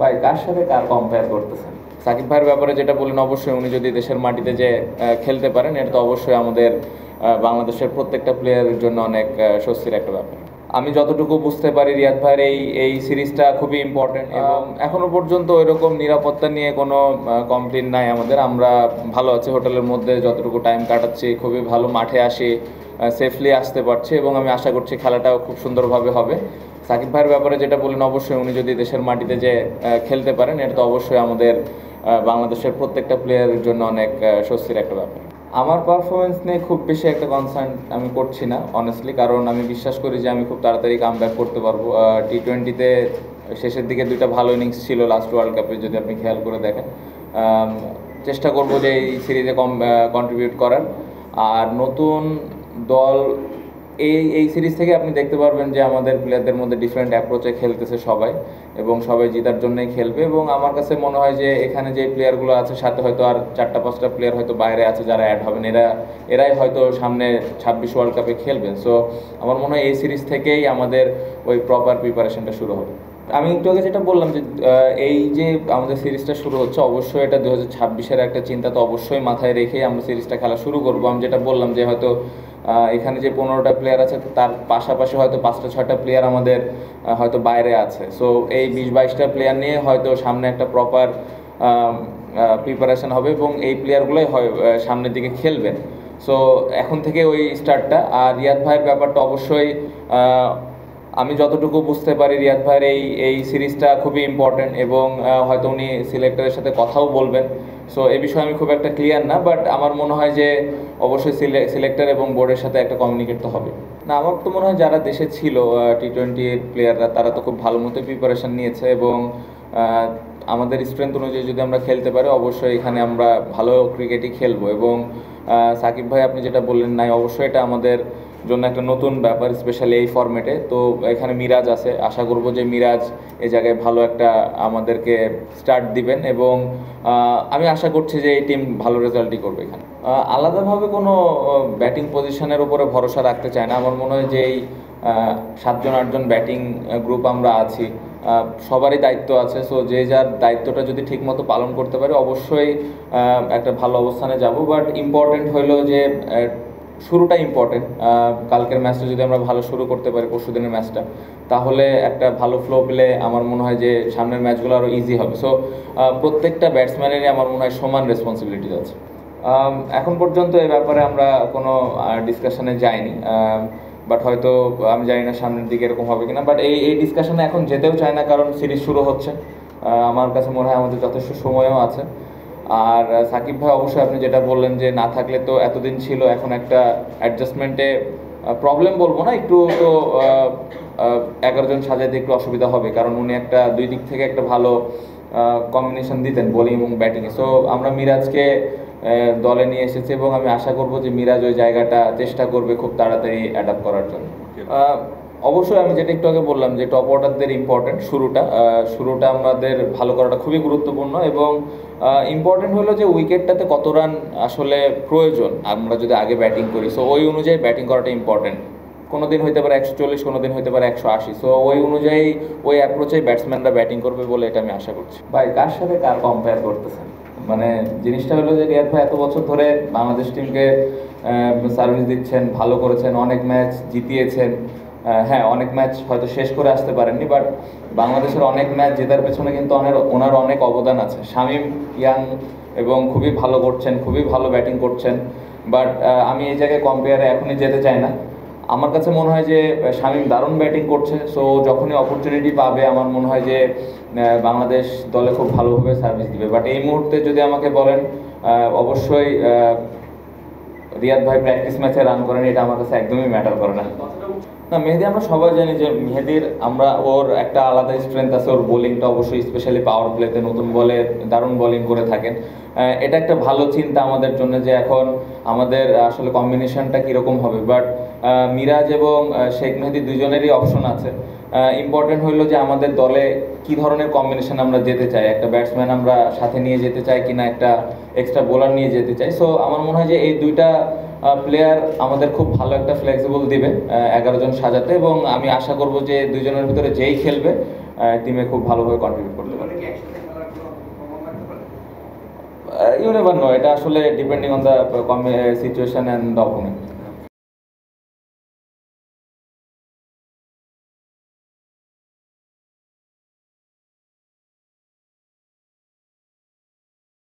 ভাই কার সাথে কার কম্পেয়ার করতেছেন? সাকিব ভাইয়ের ব্যাপারে যেটা বললেন, অবশ্যই উনি যদি দেশের মাটিতে যে খেলতে পারেন, এটা তো অবশ্যই আমাদের বাংলাদেশের প্রত্যেকটা প্লেয়ারের জন্য অনেক স্বস্তির একটা ব্যাপার। আমি যতটুকু বুঝতে পারি রিয়াদ ভাইয়ের এই সিরিজটা খুবই ইম্পর্টেন্ট এবং এখনো পর্যন্ত ওইরকম নিরাপত্তা নিয়ে কোনো কমপ্লেন নাই আমাদের। আমরা ভালো আছি, হোটেলের মধ্যে যতটুকু টাইম কাটাচ্ছি খুবই ভালো, মাঠে আসি সেফলি আসতে পারছি এবং আমি আশা করছি খেলাটাও খুব সুন্দরভাবে হবে। সাকিব ভাইয়ের ব্যাপারে যেটা বললেন, অবশ্যই উনি যদি দেশের মাটিতে যে খেলতে পারেন, এটা তো অবশ্যই আমাদের বাংলাদেশের প্রত্যেকটা প্লেয়ারের জন্য অনেক স্বস্তির একটা ব্যাপার। আমার পারফরমেন্স নিয়ে খুব বেশি একটা কনসার্ন আমি করছি না অনেস্টলি, কারণ আমি বিশ্বাস করি যে আমি খুব তাড়াতাড়ি কাম ব্যাক করতে পারবো। টি-20তে শেষের দিকে দুইটা ভালো ইনিংস ছিল লাস্ট ওয়ার্ল্ড কাপে, যদি আপনি খেয়াল করে দেখেন। চেষ্টা করব যে এই সিরিজে কন্ট্রিবিউট করার। আর নতুন দল এই সিরিজ থেকে আপনি দেখতে পারবেন যে আমাদের প্লেয়ারদের মধ্যে ডিফারেন্ট অ্যাপ্রোচে খেলতেছে সবাই, এবং সবাই জেতার জন্যই খেলবে। এবং আমার কাছে মনে হয় যে এখানে যে প্লেয়ারগুলো আছে, সাথে হয়তো আর 4-5টা প্লেয়ার হয়তো বাইরে আছে যারা অ্যাড হবেন, এরাই হয়তো সামনে 26 ওয়ার্ল্ড কাপে খেলবেন। সো আমার মনে হয় এই সিরিজ থেকেই আমাদের ওই প্রপার প্রিপারেশনটা শুরু হবে। আমি একটু আগে যেটা বললাম যে এই যে আমাদের সিরিজটা শুরু হচ্ছে, অবশ্যই এটা 2026-এর একটা চিন্তা তো অবশ্যই মাথায় রেখেই আমরা সিরিজটা খেলা শুরু করবো। আমি যেটা বললাম যে হয়তো এখানে যে 15টা প্লেয়ার আছে তার পাশাপাশি হয়তো 5-6টা প্লেয়ার আমাদের হয়তো বাইরে আছে। সো এই 20-22টা প্লেয়ার নিয়ে হয়তো সামনে একটা প্রপার প্রিপারেশন হবে এবং এই প্লেয়ারগুলোই হয় সামনের দিকে খেলবেন। সো এখন থেকে ওই স্টার্টটা। আর রিয়াদ ভাইয়ের ব্যাপারটা অবশ্যই আমি যতটুকু বুঝতে পারি রিয়াদ ভাইয়ের এই সিরিজটা খুবই ইম্পর্টেন্ট এবং হয়তো উনি সিলেক্টরের সাথে কথাও বলবেন। সো এ বিষয়ে আমি খুব একটা ক্লিয়ার না, বাট আমার মনে হয় যে অবশ্যই সিলেক্টর এবং বোর্ডের সাথে একটা কমিউনিকেট তো হবে। না, আমার তো মনে হয় যারা দেশে ছিল টি-20 প্লেয়াররা, তারা তো খুব ভালো মতো প্রিপারেশান নিয়েছে এবং আমাদের স্ট্রেংথ অনুযায়ী যদি আমরা খেলতে পারি, অবশ্যই এখানে আমরা ভালো ক্রিকেটই খেলবো। এবং সাকিব ভাই আপনি যেটা বললেন, নাই অবশ্যই এটা আমাদের জন্য একটা নতুন ব্যাপার, স্পেশালি এই ফরম্যাটে। তো এখানে মিরাজ আছে, আশা করব যে মিরাজ এই জায়গায় ভালো একটা আমাদেরকে স্টার্ট দিবেন এবং আমি আশা করছি যে এই টিম ভালো রেজাল্টই করবে এখানে। আলাদাভাবে কোনো ব্যাটিং পজিশনের উপরে ভরসা রাখতে চাই না। আমার মনে হয় যে এই 7-8জন ব্যাটিং গ্রুপ আমরা আছি, সবারই দায়িত্ব আছে। সো যে যার দায়িত্বটা যদি ঠিকমতো পালন করতে পারে, অবশ্যই একটা ভালো অবস্থানে যাব। বাট ইম্পর্টেন্ট হলো যে শুরুটা ইম্পর্টেন্ট। কালকের ম্যাচটা যদি আমরা ভালো শুরু করতে পারি, পরশুদিনের ম্যাচটা, তাহলে একটা ভালো ফ্লো পেলে আমার মনে হয় যে সামনের ম্যাচগুলো আরও ইজি হবে। সো প্রত্যেকটা ব্যাটসম্যানেরই আমার মনে হয় সমান রেসপন্সিবিলিটিস আছে। এখন পর্যন্ত এই ব্যাপারে আমরা কোনো ডিসকাশনে যাইনি, বাট হয়তো আমি জানি না সামনের দিকে এরকম হবে কিনা। বাট এই ডিসকাশনে এখন যেতেও চাই না, কারণ সিরিজ শুরু হচ্ছে। আমার কাছে মনে হয় আমাদের যথেষ্ট সময়ও আছে। আর সাকিব ভাই অবশ্যই আপনি যেটা বললেন যে না থাকলে তো এতদিন ছিল, এখন একটা অ্যাডজাস্টমেন্টে প্রবলেম বলবো না, একটু তো 11 জন সাজাইতে একটু অসুবিধা হবে, কারণ উনি একটা দুই দিক থেকে একটা ভালো কম্বিনেশন দিতেন বোলিং এবং ব্যাটিংয়ে। সো আমরা মিরাজকে দলে নিয়ে এসেছি এবং আমি আশা করব যে মিরাজ ওই জায়গাটা চেষ্টা করবে খুব তাড়াতাড়ি অ্যাডাপ্ট করার জন্য। অবশ্যই আমি যেটা একটু আগে বললাম যে টপ অর্ডারদের ইম্পর্টেন্ট, শুরুটা আমাদের ভালো করাটা খুবই গুরুত্বপূর্ণ এবং ইম্পর্টেন্ট হলো যে উইকেটটাতে কত রান আসলে প্রয়োজন আমরা যদি আগে ব্যাটিং করি। সো ওই অনুযায়ী ব্যাটিং করাটা ইম্পর্টেন্ট। কোনো দিন হইতে পারে 140, কোনো দিন হইতে পারে 180। সো ওই অনুযায়ী ওই অ্যাপ্রোচেই ব্যাটসম্যানরা ব্যাটিং করবে বলে এটা আমি আশা করছি। ভাই কার সাথে কার কম্পেয়ার করতেছেন? মানে জিনিসটা হলো যে রিয়াদ ভাই এত বছর ধরে বাংলাদেশ টিমকে সার্ভিস দিচ্ছেন, ভালো করেছেন, অনেক ম্যাচ জিতিয়েছেন। হ্যাঁ, অনেক ম্যাচ হয়তো শেষ করে আসতে পারেননি, বাট বাংলাদেশের অনেক ম্যাচ জেতার পেছনে কিন্তু ওনার অনেক অবদান আছে। শামীম ইয়াং এবং খুবই ভালো করছেন, খুবই ভালো ব্যাটিং করছেন। বাট আমি এই জায়গায় কম্পেয়ারে এখনই যেতে চাই না। আমার কাছে মনে হয় যে শামীম দারুণ ব্যাটিং করছে। সো যখনই অপরচুনিটি পাবে আমার মনে হয় যে বাংলাদেশ দলে খুব ভালোভাবে সার্ভিস দিবে। বাট এই মুহূর্তে যদি আমাকে বলেন, অবশ্যই রিয়াদ ভাই প্র্যাকটিস ম্যাচে রান করেন, এটা আমার কাছে একদমই ম্যাটার করে না। না, মেহেদী আমরা সবাই জানি যে মেহেদীর ওর একটা আলাদা স্ট্রেংথ আছে। ওর বোলিংটা অবশ্যই স্পেশালি পাওয়ার প্লেতে নতুন বলে দারুণ বোলিং করে থাকেন। এটা একটা ভালো চিন্তা আমাদের জন্য যে এখন আমাদের আসলে কম্বিনেশনটা কীরকম হবে। বাট মিরাজ এবং শেখ মেহেদী দুজনেরই অপশন আছে। ইম্পর্টেন্ট হইলো যে আমাদের দলে কি ধরনের কম্বিনেশন আমরা যেতে চাই, একটা ব্যাটসম্যান আমরা সাথে নিয়ে যেতে চাই কিনা, একটা এক্সট্রা বোলার নিয়ে যেতে চাই। সো আমার মনে হয় যে এই দুইটা প্লেয়ার আমাদের খুব ভালো একটা ফ্লেক্সিবল দিবে 11 জন সাজাতে, এবং আমি আশা করব যে দুইজনের ভিতরে যেই খেলবে টিমে খুব ভালোভাবে কন্ট্রিবিউট করতে পারবে। কি একসাথে খেলার কোনো সম্ভাবনা থাকতে পারে? ইউ নেভার নো, এটা আসলে depending on the situation and the opponent.